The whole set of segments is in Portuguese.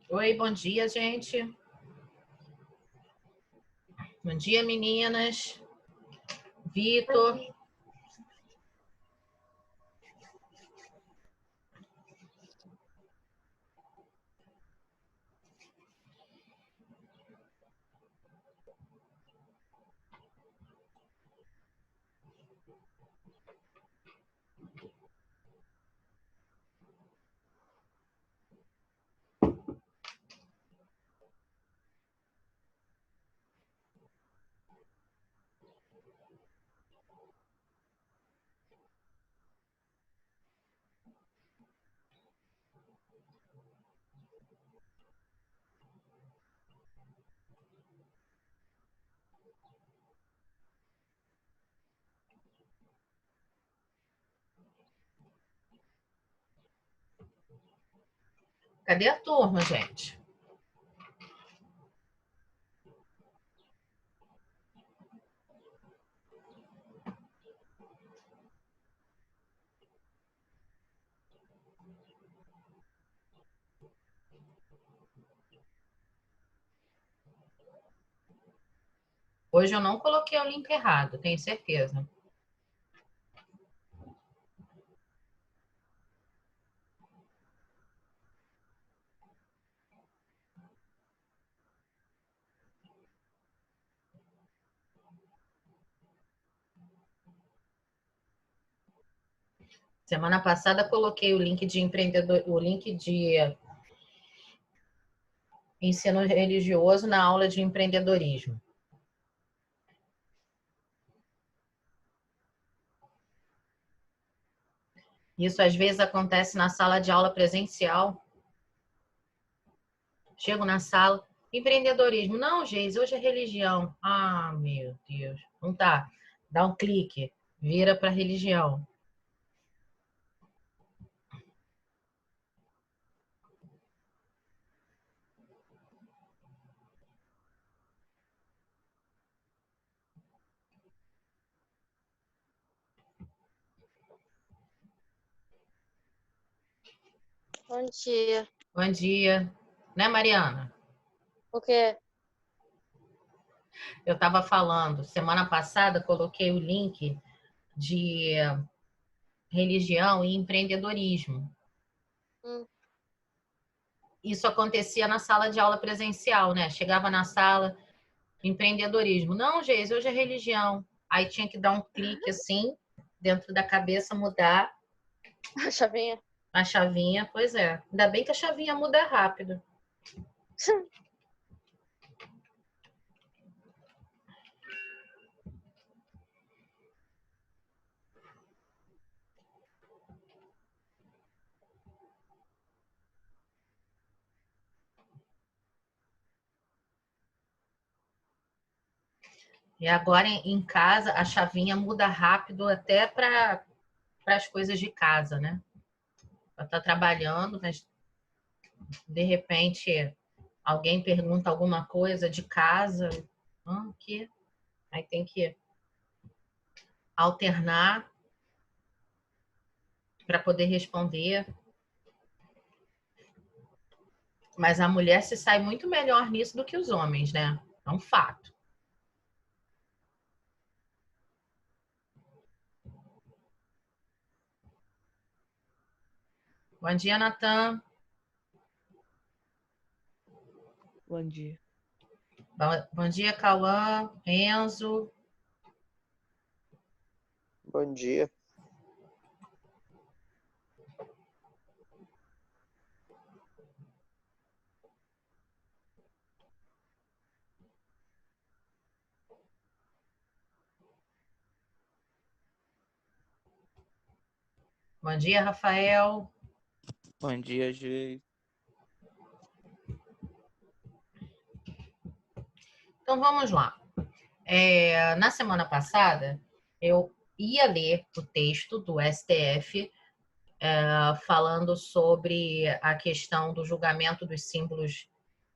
Oi, bom dia, gente. Bom dia, meninas. Vitor. Cadê a turma, gente? Hoje eu não coloquei o link errado, tenho certeza. Semana passada coloquei o link de empreendedor, o link de ensino religioso na aula de empreendedorismo. Isso às vezes acontece na sala de aula presencial. Chego na sala, empreendedorismo. Não, Geise, hoje é religião. Ah, meu Deus. Não tá. Dá um clique, vira para religião. Bom dia. Bom dia. Né, Mariana? O quê? Eu estava falando, semana passada coloquei o link de religião e empreendedorismo. Isso acontecia na sala de aula presencial, né? Chegava na sala, empreendedorismo. Não, Geise, hoje é religião. Aí tinha que dar um clique assim, dentro da cabeça, mudar A chavinha. a chavinha. Pois é. Ainda bem que a chavinha muda rápido. E agora em casa, a chavinha muda rápido até para as coisas de casa, né? Ela tá trabalhando, mas de repente alguém pergunta alguma coisa de casa, que aí tem que alternar para poder responder. Mas a mulher se sai muito melhor nisso do que os homens, né? É um fato. Bom dia, Natan. Bom dia. Bom dia, Cauã, Enzo. Bom dia. Bom dia, Rafael. Bom dia, Geise. Então vamos lá. Na semana passada, eu ia ler o texto do STF falando sobre a questão do julgamento dos símbolos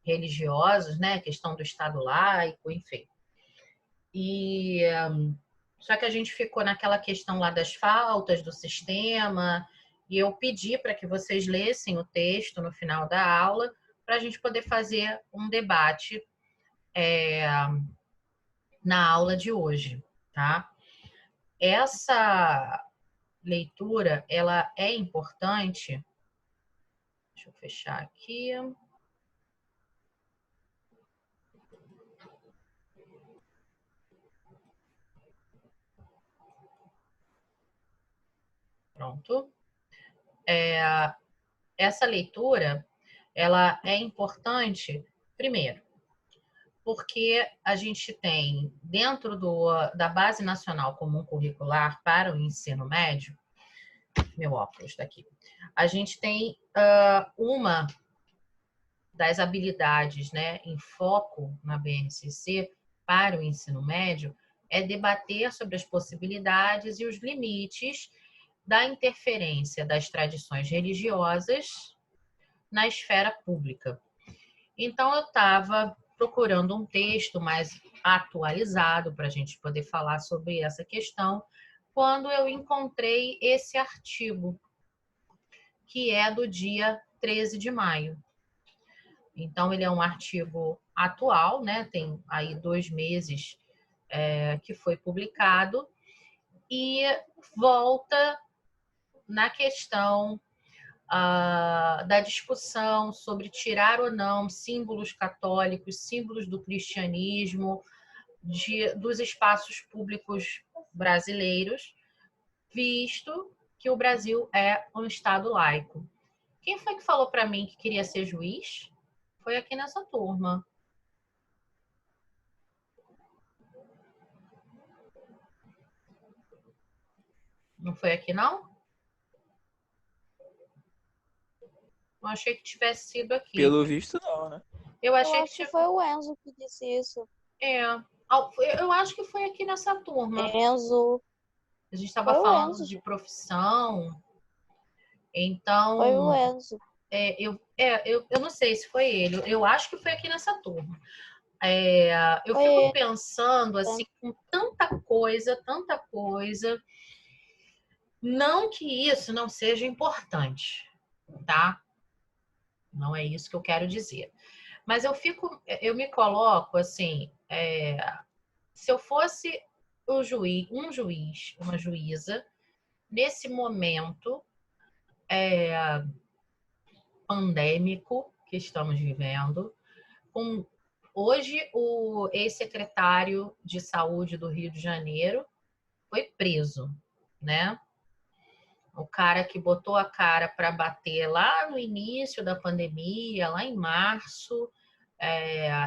religiosos, né? A questão do Estado laico, enfim. E só que a gente ficou naquela questão lá das faltas do sistema, e eu pedi para que vocês lessem o texto no final da aula, para a gente poder fazer um debate na aula de hoje, tá? Essa leitura, ela é importante. Deixa eu fechar aqui. Pronto. Essa leitura, ela é importante, primeiro, porque a gente tem, dentro da Base Nacional Comum Curricular para o ensino médio, meu óculos está aqui, a gente tem uma das habilidades, né, em foco na BNCC para o ensino médio é debater sobre as possibilidades e os limites da interferência das tradições religiosas na esfera pública. Então, eu estava procurando um texto mais atualizado para a gente poder falar sobre essa questão, quando eu encontrei esse artigo, que é do dia 13 de maio. Então, ele é um artigo atual, né? Tem aí 2 meses que foi publicado, e volta na questão da discussão sobre tirar ou não símbolos católicos, símbolos do cristianismo dos espaços públicos brasileiros, visto que o Brasil é um estado laico. Quem foi que falou para mim que queria ser juiz? Foi aqui nessa turma. Não foi aqui, não? Eu achei que tivesse sido aqui. Pelo visto, não, né? Eu achei acho que foi o Enzo que disse isso. Eu acho que foi aqui nessa turma. Enzo. A gente estava falando de profissão. Então. Foi o Enzo. Eu não sei se foi ele. Eu acho que foi aqui nessa turma. Eu Foi fico ele. pensando, assim, com tanta coisa. Não que isso não seja importante, tá? Não é isso que eu quero dizer. Mas eu me coloco assim, se eu fosse um juiz, uma juíza, nesse momento pandêmico que estamos vivendo, hoje o ex-secretário de Saúde do Rio de Janeiro foi preso, né? O cara que botou a cara para bater lá no início da pandemia, lá em março,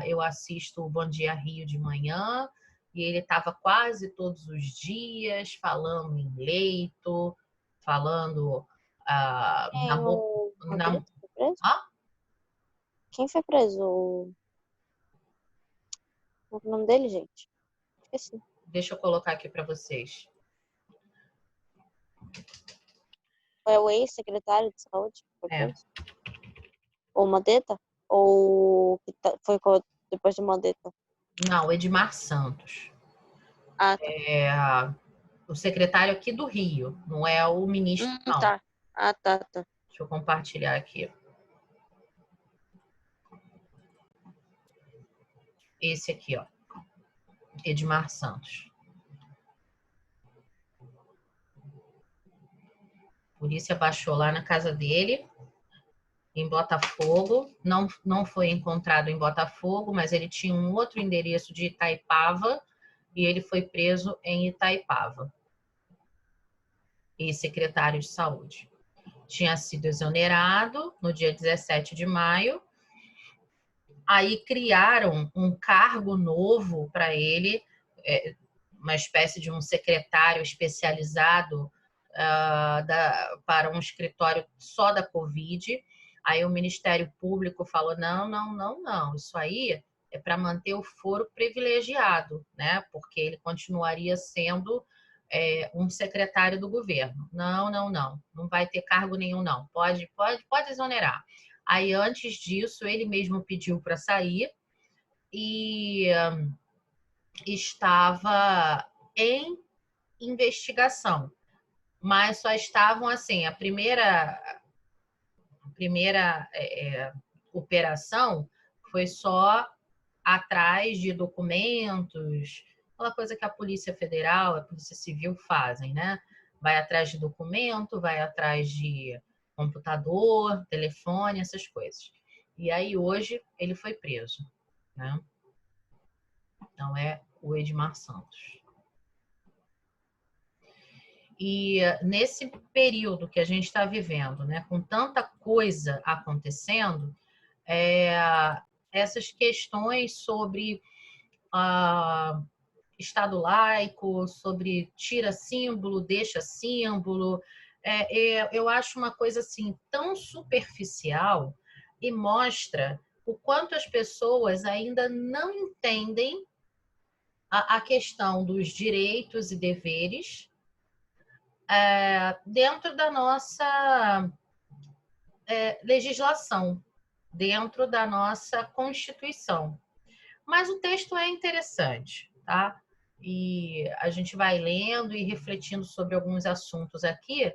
eu assisto o Bom Dia Rio de manhã, e ele estava quase todos os dias falando em leito, falando na boca. Quem foi preso? O nome dele, gente? Esqueci. Deixa eu colocar aqui para vocês. Foi o ex-secretário de saúde? Ou Mandetta? Ou foi depois de Mandetta? Não, Edmar Santos. Ah, tá. O secretário aqui do Rio, não é o ministro, não. Tá. Tá. Deixa eu compartilhar aqui. Esse aqui, ó. Edmar Santos. A polícia baixou lá na casa dele, em Botafogo. Não foi encontrado em Botafogo, mas ele tinha um outro endereço de Itaipava e ele foi preso em Itaipava. Ex-secretário de Saúde. Tinha sido exonerado no dia 17 de maio. Aí criaram um cargo novo para ele, uma espécie de um secretário especializado para um escritório só da Covid. Aí o Ministério Público falou, não, isso aí é para manter o foro privilegiado, né? Porque ele continuaria sendo um secretário do governo. Não vai ter cargo nenhum, não. Pode exonerar. Aí, antes disso, ele mesmo pediu para sair e estava em investigação. Mas só estavam assim, operação foi só atrás de documentos, aquela coisa que a Polícia Federal, a Polícia Civil fazem, né? Vai atrás de documento, vai atrás de computador, telefone, essas coisas. E aí hoje ele foi preso, né? Então é o Edmar Santos. E nesse período que a gente está vivendo, né, com tanta coisa acontecendo, essas questões sobre Estado laico, sobre tira símbolo, deixa símbolo, eu acho uma coisa assim tão superficial e mostra o quanto as pessoas ainda não entendem a questão dos direitos e deveres dentro da nossa legislação, dentro da nossa Constituição. Mas o texto é interessante, tá? E a gente vai lendo e refletindo sobre alguns assuntos aqui.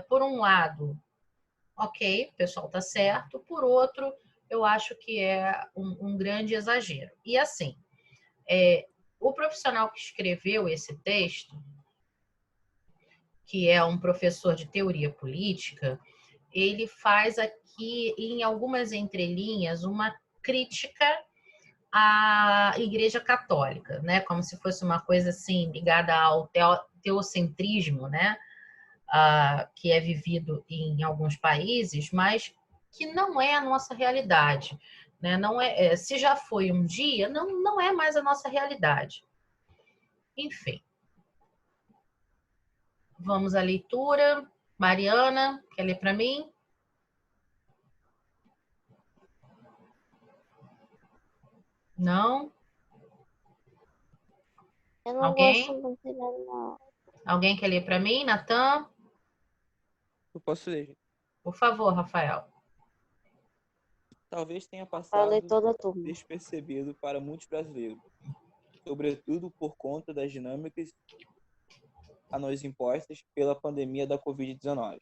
Por um lado, ok, o pessoal está certo. Por outro, eu acho que é um grande exagero. E assim, o profissional que escreveu esse texto, que é um professor de teoria política, ele faz aqui, em algumas entrelinhas, uma crítica à Igreja Católica, né? Como se fosse uma coisa assim ligada ao teocentrismo, né? Que é vivido em alguns países, mas que não é a nossa realidade, né? Não se já foi um dia, não é mais a nossa realidade. Enfim, vamos à leitura. Mariana, quer ler para mim? Não? Eu não Alguém? gosto muito dele, não. Alguém quer ler para mim? Natan? Eu posso ler. Por favor, Rafael. Talvez tenha Eu leio passado toda a turma. despercebido para muitos brasileiros, sobretudo por conta das dinâmicas a nós impostas pela pandemia da Covid-19.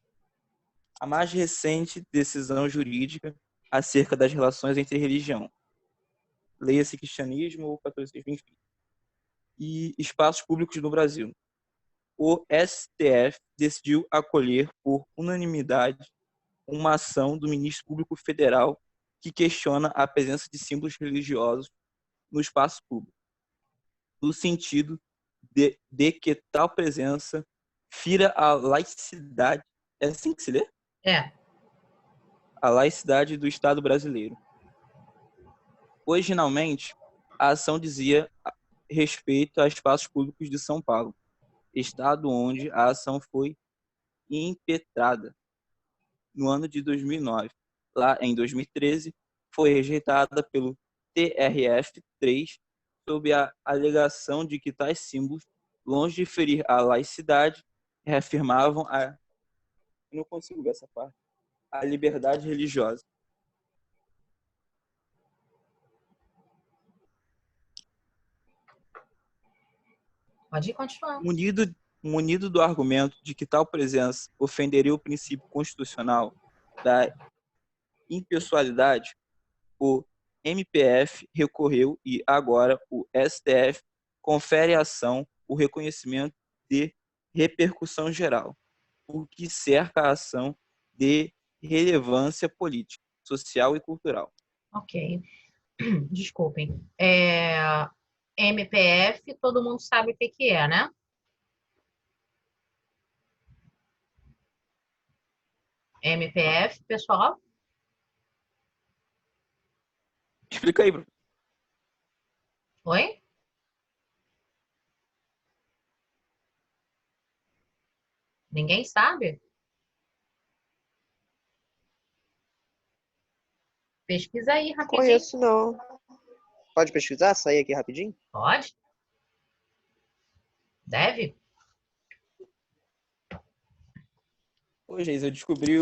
A mais recente decisão jurídica acerca das relações entre religião, leia-se cristianismo ou catolicismo, enfim, e espaços públicos no Brasil. O STF decidiu acolher por unanimidade uma ação do Ministério Público Federal que questiona a presença de símbolos religiosos no espaço público, no sentido de que tal presença fira a laicidade. É assim que se lê? A laicidade do Estado brasileiro. Originalmente, a ação dizia respeito a espaços públicos de São Paulo, estado onde a ação foi impetrada no ano de 2009. Lá em 2013, foi rejeitada pelo TRF-3 sob a alegação de que tais símbolos, longe de ferir a laicidade, reafirmavam a... Eu não consigo ver essa parte. A liberdade religiosa. Pode continuar. Munido do argumento de que tal presença ofenderia o princípio constitucional da impessoalidade, o MPF recorreu e agora o STF confere à ação o reconhecimento de repercussão geral, o que cerca a ação de relevância política, social e cultural. Ok. Desculpem. MPF, todo mundo sabe o que é, né? MPF, pessoal? Explica aí, Bruno. Oi? Ninguém sabe? Pesquisa aí rapidinho. Conheço, não. Pode pesquisar? Sair aqui rapidinho? Pode? Deve? Ô, Geis, eu descobri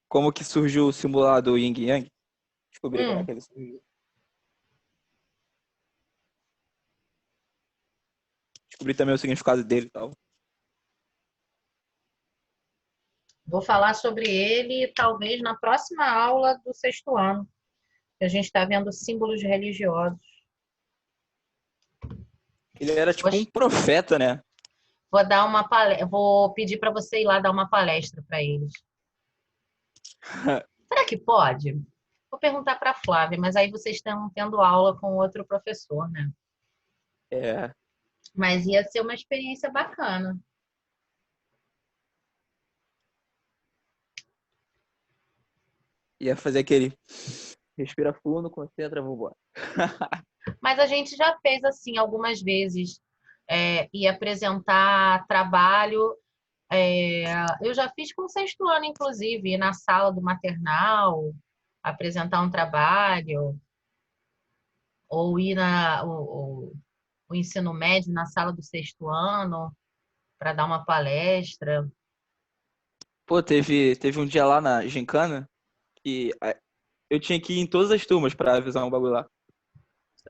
como que surgiu o simulado Yin Yang. Descobri como é que ele surgiu. Descobri também o significado dele e tal. Vou falar sobre ele talvez na próxima aula do sexto ano, que a gente está vendo símbolos religiosos. Ele era tipo um profeta, né? Vou pedir para você ir lá dar uma palestra para eles. Será que pode? Vou perguntar para a Flávia, mas aí vocês estão tendo aula com outro professor, né? É. Mas ia ser uma experiência bacana. Ia fazer aquele respira fundo, concentra, vambora. Mas a gente já fez assim algumas vezes, e apresentar trabalho. Eu já fiz com o sexto ano, inclusive, ir na sala do maternal, apresentar um trabalho, ou ir o ensino médio na sala do sexto ano para dar uma palestra. Pô, teve um dia lá na Gincana que eu tinha que ir em todas as turmas pra avisar um bagulho lá.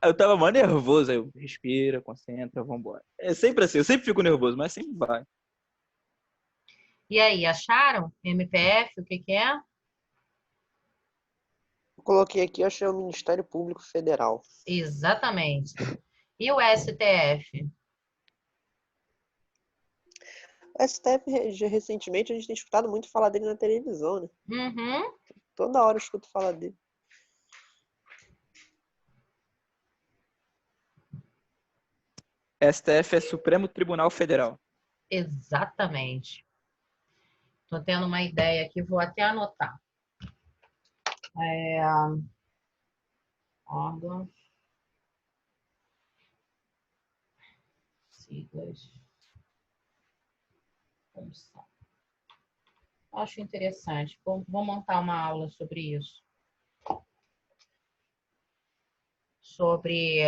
Aí eu tava mó nervoso, aí eu respira, concentra, vambora. É sempre assim, eu sempre fico nervoso, mas sempre vai. E aí, acharam? MPF, o que que é? Eu coloquei aqui, eu achei o Ministério Público Federal. Exatamente. E o STF? O STF, recentemente, a gente tem escutado muito falar dele na televisão, né? Uhum. Toda hora eu escuto falar dele. STF é Supremo Tribunal Federal. Exatamente. Estou tendo uma ideia aqui, vou até anotar. Órgãos, siglas, comissão. Acho interessante. Vou montar uma aula sobre isso. Sobre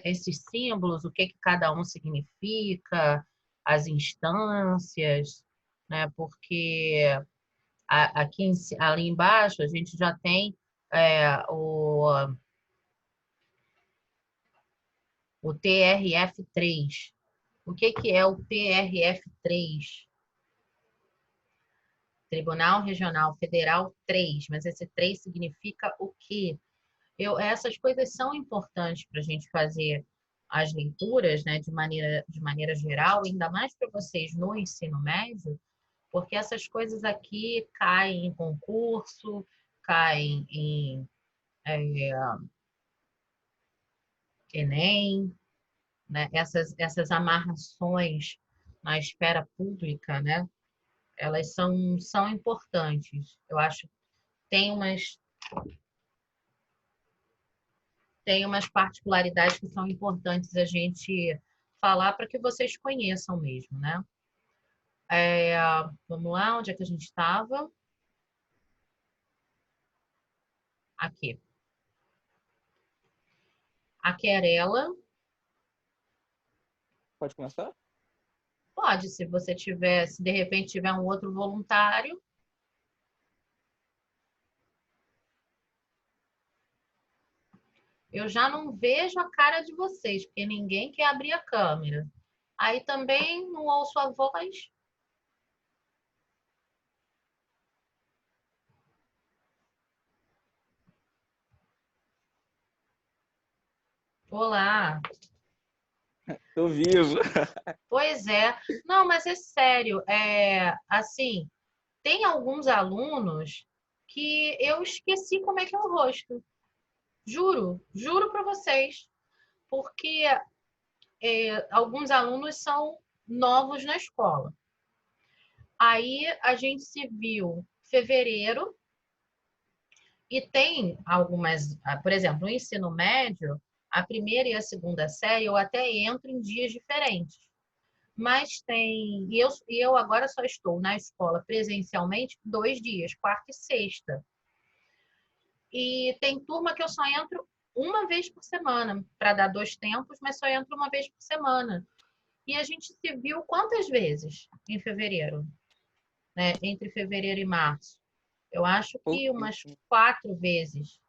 esses símbolos, o que cada um significa, as instâncias, né? Porque ali embaixo a gente já tem o TRF3. O que é o TRF3? Tribunal Regional Federal 3, mas esse 3 significa o quê? Essas coisas são importantes para a gente fazer as leituras, né, de maneira geral, ainda mais para vocês no ensino médio, porque essas coisas aqui caem em concurso, caem em Enem, né? Essas amarrações na esfera pública, né? Elas são importantes. Eu acho que tem umas particularidades que são importantes a gente falar para que vocês conheçam mesmo, né? Vamos lá, onde é que a gente estava? Aqui. A querela. Pode começar? Pode, se de repente tiver um outro voluntário. Eu já não vejo a cara de vocês, porque ninguém quer abrir a câmera. Aí também não ouço a voz. Olá. Tô vivo. Pois é. Não, mas é sério. Assim, tem alguns alunos que eu esqueci como é que é o rosto. Juro para vocês. Porque alguns alunos são novos na escola. Aí a gente se viu em fevereiro e tem algumas, por exemplo, no ensino médio, a primeira e a segunda série eu até entro em dias diferentes. Mas eu agora só estou na escola presencialmente 2 dias, quarta e sexta. E tem turma que eu só entro uma vez por semana, para dar 2 tempos, mas só entro uma vez por semana. E a gente se viu quantas vezes em fevereiro, né? Entre fevereiro e março. Eu acho que umas 4 vezes.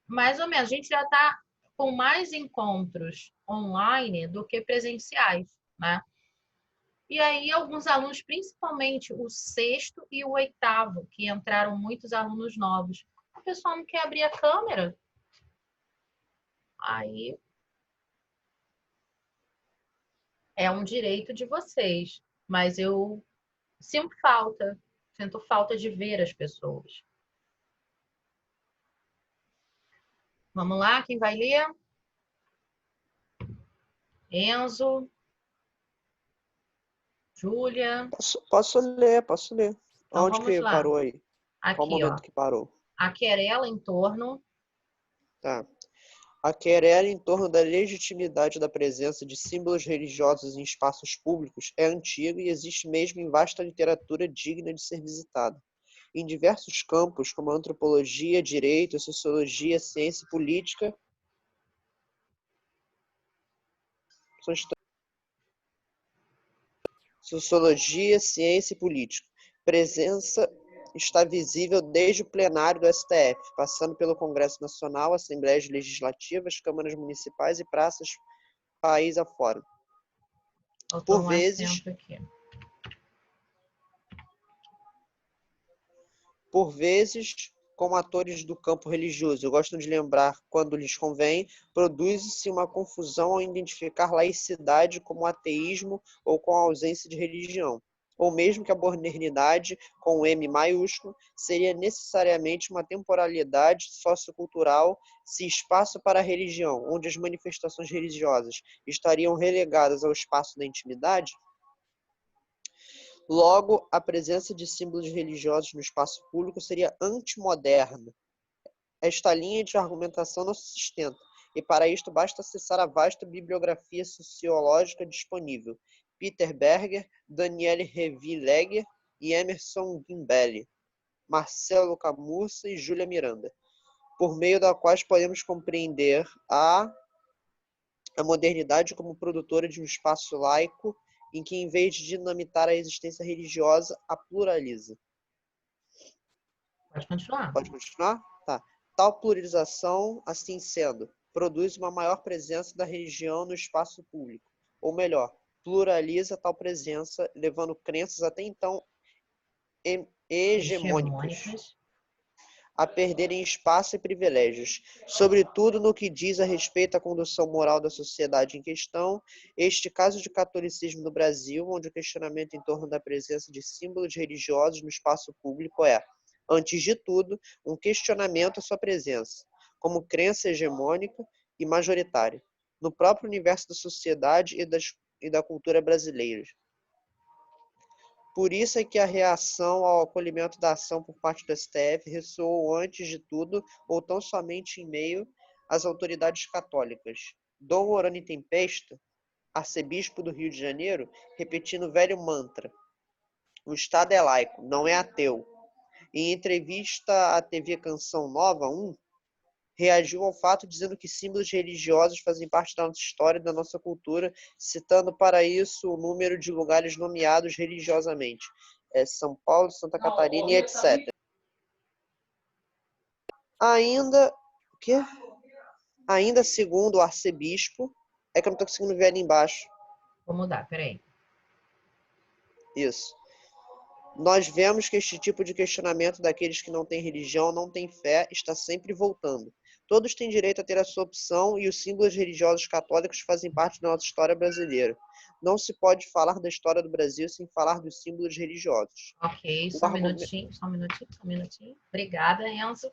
Mais ou menos. A gente já está com mais encontros online do que presenciais, né? E aí, alguns alunos, principalmente o sexto e o oitavo, que entraram muitos alunos novos, o pessoal não quer abrir a câmera. Aí é um direito de vocês, mas eu sinto falta de ver as pessoas. Vamos lá, quem vai ler? Enzo, Júlia. Posso ler. Então Onde vamos que lá. parou aí? Qual Aqui, ó. momento que parou? A querela em torno. Tá. A querela em torno da legitimidade da presença de símbolos religiosos em espaços públicos é antiga e existe mesmo em vasta literatura digna de ser visitada. Em diversos campos, como antropologia, direito, sociologia, ciência e política, sociologia, ciência e política. Presença está visível desde o plenário do STF, passando pelo Congresso Nacional, Assembleias Legislativas, câmaras municipais e praças país afora. Faltou um acento aqui. Por vezes, como atores do campo religioso, gostam de lembrar, quando lhes convém, produz-se uma confusão ao identificar laicidade como ateísmo ou com a ausência de religião, ou mesmo que a modernidade, com o M maiúsculo, seria necessariamente uma temporalidade sociocultural se espaço para a religião, onde as manifestações religiosas estariam relegadas ao espaço da intimidade. Logo, a presença de símbolos religiosos no espaço público seria antimoderna. Esta linha de argumentação não se sustenta, e para isto basta acessar a vasta bibliografia sociológica disponível. Peter Berger, Daniele Revi-Legger e Emerson Gimbelli, Marcelo Camurça e Júlia Miranda, por meio da quais podemos compreender a modernidade como produtora de um espaço laico em que, em vez de dinamitar a existência religiosa, a pluraliza. Pode continuar. Pode continuar? Tá. Tal pluralização, assim sendo, produz uma maior presença da religião no espaço público. Ou melhor, pluraliza tal presença, levando crenças até então hegemônicas a perderem espaço e privilégios, sobretudo no que diz a respeito à condução moral da sociedade em questão. Este caso de catolicismo no Brasil, onde o questionamento em torno da presença de símbolos religiosos no espaço público é, antes de tudo, um questionamento à sua presença, como crença hegemônica e majoritária, no próprio universo da sociedade e da cultura brasileiras. Por isso é que a reação ao acolhimento da ação por parte do STF ressoou antes de tudo, ou tão somente em meio às autoridades católicas. Dom Orani Tempesta, arcebispo do Rio de Janeiro, repetindo o velho mantra: o Estado é laico, não é ateu. Em entrevista à TV Canção Nova 1, reagiu ao fato dizendo que símbolos religiosos fazem parte da nossa história e da nossa cultura, citando para isso o número de lugares nomeados religiosamente. São Paulo, Santa Catarina e etc. Ainda segundo o arcebispo, é que eu não estou conseguindo ver ali embaixo. Vou mudar, peraí. Isso. Nós vemos que este tipo de questionamento daqueles que não têm religião, não têm fé, está sempre voltando. Todos têm direito a ter a sua opção e os símbolos religiosos católicos fazem parte da nossa história brasileira. Não se pode falar da história do Brasil sem falar dos símbolos religiosos. Ok, só um minutinho. Obrigada, Enzo.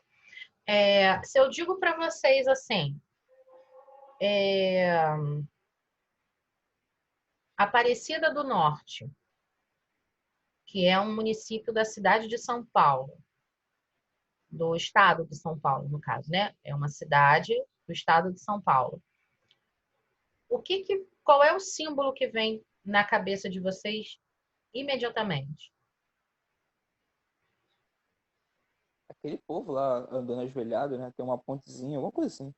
Se eu digo para vocês assim, Aparecida do Norte, que é um município da cidade de São Paulo, do estado de São Paulo, no caso, né? É uma cidade do estado de São Paulo. Qual é o símbolo que vem na cabeça de vocês imediatamente? Aquele povo lá andando ajoelhado, né? Tem uma pontezinha, alguma coisa assim.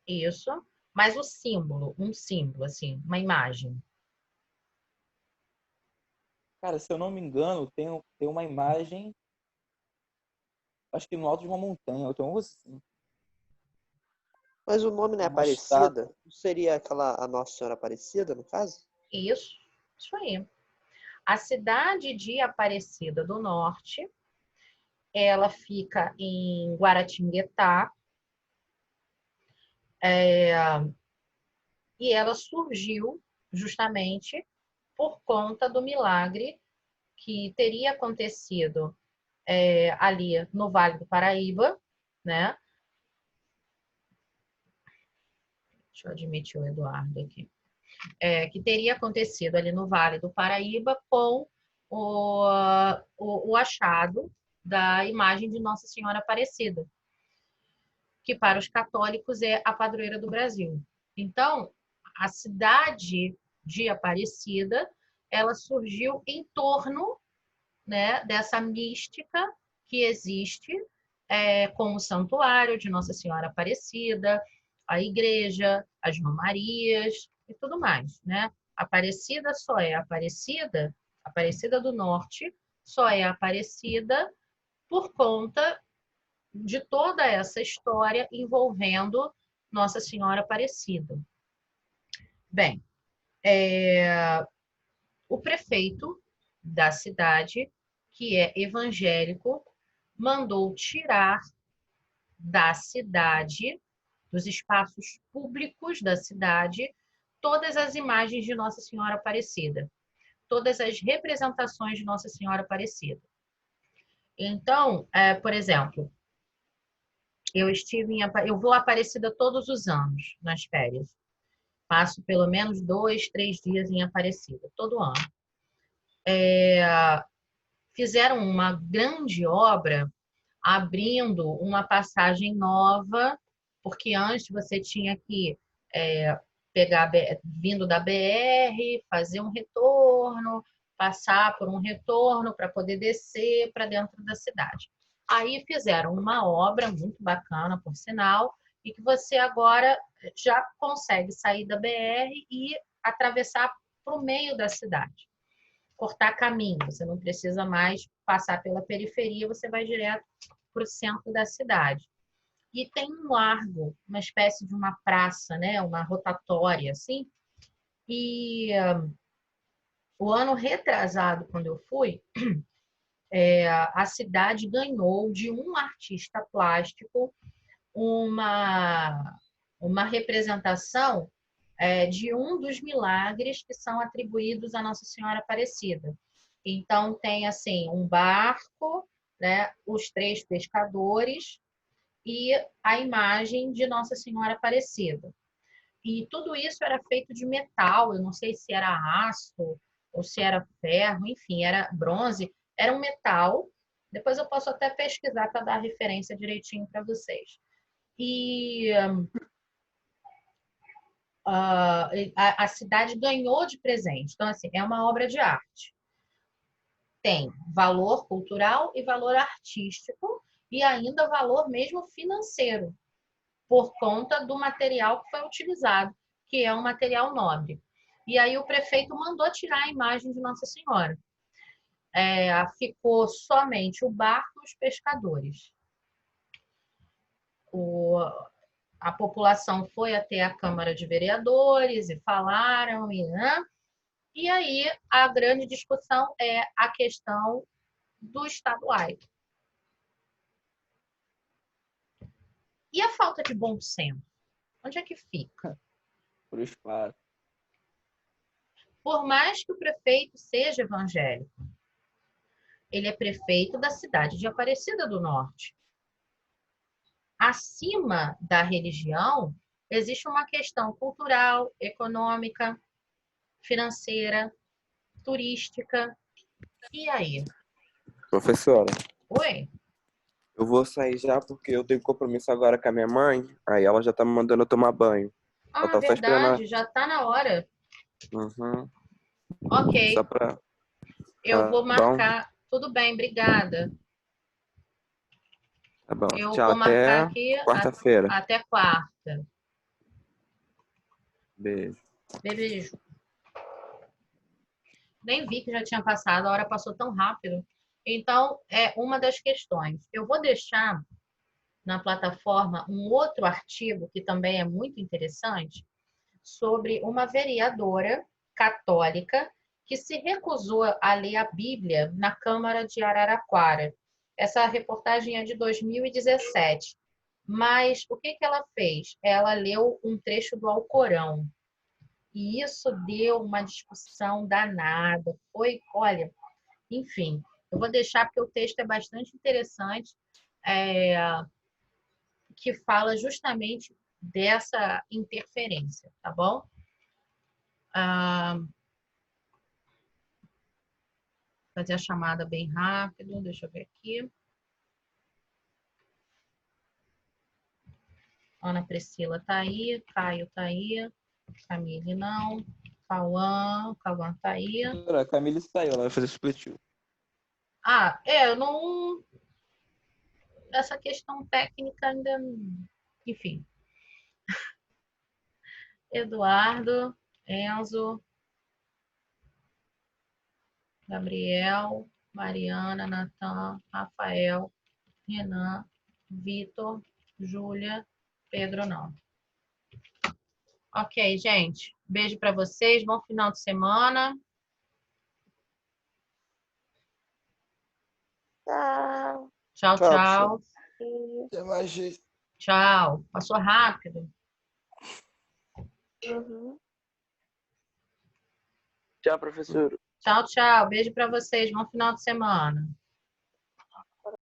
Isso. Mas o símbolo, um símbolo, assim, uma imagem. Cara, se eu não me engano, tem uma imagem, acho que no alto de uma montanha, ou tem uma coisa assim. Mas o nome não é Uma Aparecida? estátua. Não seria aquela a Nossa Senhora Aparecida, no caso? Isso aí. A cidade de Aparecida do Norte, ela fica em Guaratinguetá, e ela surgiu justamente por conta do milagre que teria acontecido ali no Vale do Paraíba, né? Deixa eu admitir o Eduardo aqui. Que teria acontecido ali no Vale do Paraíba com o achado da imagem de Nossa Senhora Aparecida, que para os católicos é a padroeira do Brasil. Então, a cidade de Aparecida, ela surgiu em torno, né, dessa mística que existe com o santuário de Nossa Senhora Aparecida, a igreja, as romarias e tudo mais, né? Aparecida só é Aparecida, Aparecida do Norte só é Aparecida por conta de toda essa história envolvendo Nossa Senhora Aparecida. Bem, o prefeito da cidade, que é evangélico, mandou tirar da cidade, dos espaços públicos da cidade, todas as imagens de Nossa Senhora Aparecida, todas as representações de Nossa Senhora Aparecida. Então, por exemplo, eu vou a Aparecida todos os anos, nas férias. Passo pelo menos 2, 3 dias em Aparecida, todo ano. Fizeram uma grande obra abrindo uma passagem nova, porque antes você tinha que pegar, vindo da BR, fazer um retorno, passar por um retorno para poder descer para dentro da cidade. Aí fizeram uma obra muito bacana, por sinal, e que você agora já consegue sair da BR e atravessar para o meio da cidade. Cortar caminho, você não precisa mais passar pela periferia, você vai direto para o centro da cidade. E tem um largo, uma espécie de uma praça, né? Uma rotatória, assim. E o ano retrasado, quando eu fui, a cidade ganhou de um artista plástico uma representação de um dos milagres que são atribuídos à Nossa Senhora Aparecida. Então, tem assim um barco, né, os 3 pescadores e a imagem de Nossa Senhora Aparecida. E tudo isso era feito de metal, eu não sei se era aço ou se era ferro, enfim, era bronze, era um metal. Depois eu posso até pesquisar para dar a referência direitinho para vocês. E a cidade ganhou de presente. Então, assim, é uma obra de arte. Tem valor cultural e valor artístico e ainda valor mesmo financeiro, por conta do material que foi utilizado, que é um material nobre. E aí o prefeito mandou tirar a imagem de Nossa Senhora. Ficou somente o barco e os pescadores. A população foi até a Câmara de Vereadores e falaram, e aí a grande discussão é a questão do Estado laico. E a falta de bom senso? Onde é que fica? Por espaço. Por mais que o prefeito seja evangélico, ele é prefeito da cidade de Aparecida do Norte. Acima da religião, existe uma questão cultural, econômica, financeira, turística. E aí? Professora, Oi? eu vou sair já porque eu tenho compromisso agora com a minha mãe. Aí ela já tá me mandando eu tomar banho. Eu tava só esperando. Verdade, já está na hora. Uhum. Ok, Só pra. eu vou Tá bom? marcar. Tudo bem, obrigada. Tá bom. Eu Tchau, vou marcar até aqui quarta-feira. até quarta. Beijo. Beijo. Nem vi que já tinha passado, a hora passou tão rápido. Então, é uma das questões. Eu vou deixar na plataforma um outro artigo que também é muito interessante sobre uma vereadora católica que se recusou a ler a Bíblia na Câmara de Araraquara. Essa reportagem é de 2017. Mas o que ela fez? Ela leu um trecho do Alcorão. E isso deu uma discussão danada. Foi, olha, enfim, eu vou deixar porque o texto é bastante interessante, que fala justamente dessa interferência, tá bom? Fazer a chamada bem rápido, deixa eu ver aqui. Ana Priscila tá aí, Caio tá aí, Camille não, Cauã tá aí. A Camille saiu, ela vai fazer supletivo. Eu não... Essa questão técnica ainda... Enfim. Eduardo, Enzo, Gabriel, Mariana, Natan, Rafael, Renan, Vitor, Júlia, Pedro não. Ok, gente. Beijo para vocês. Bom final de semana. Tchau. Tchau, tchau. Até mais, gente. Tchau. Passou rápido. Uhum. Tchau, professor. Tchau, tchau. Beijo para vocês. Bom final de semana.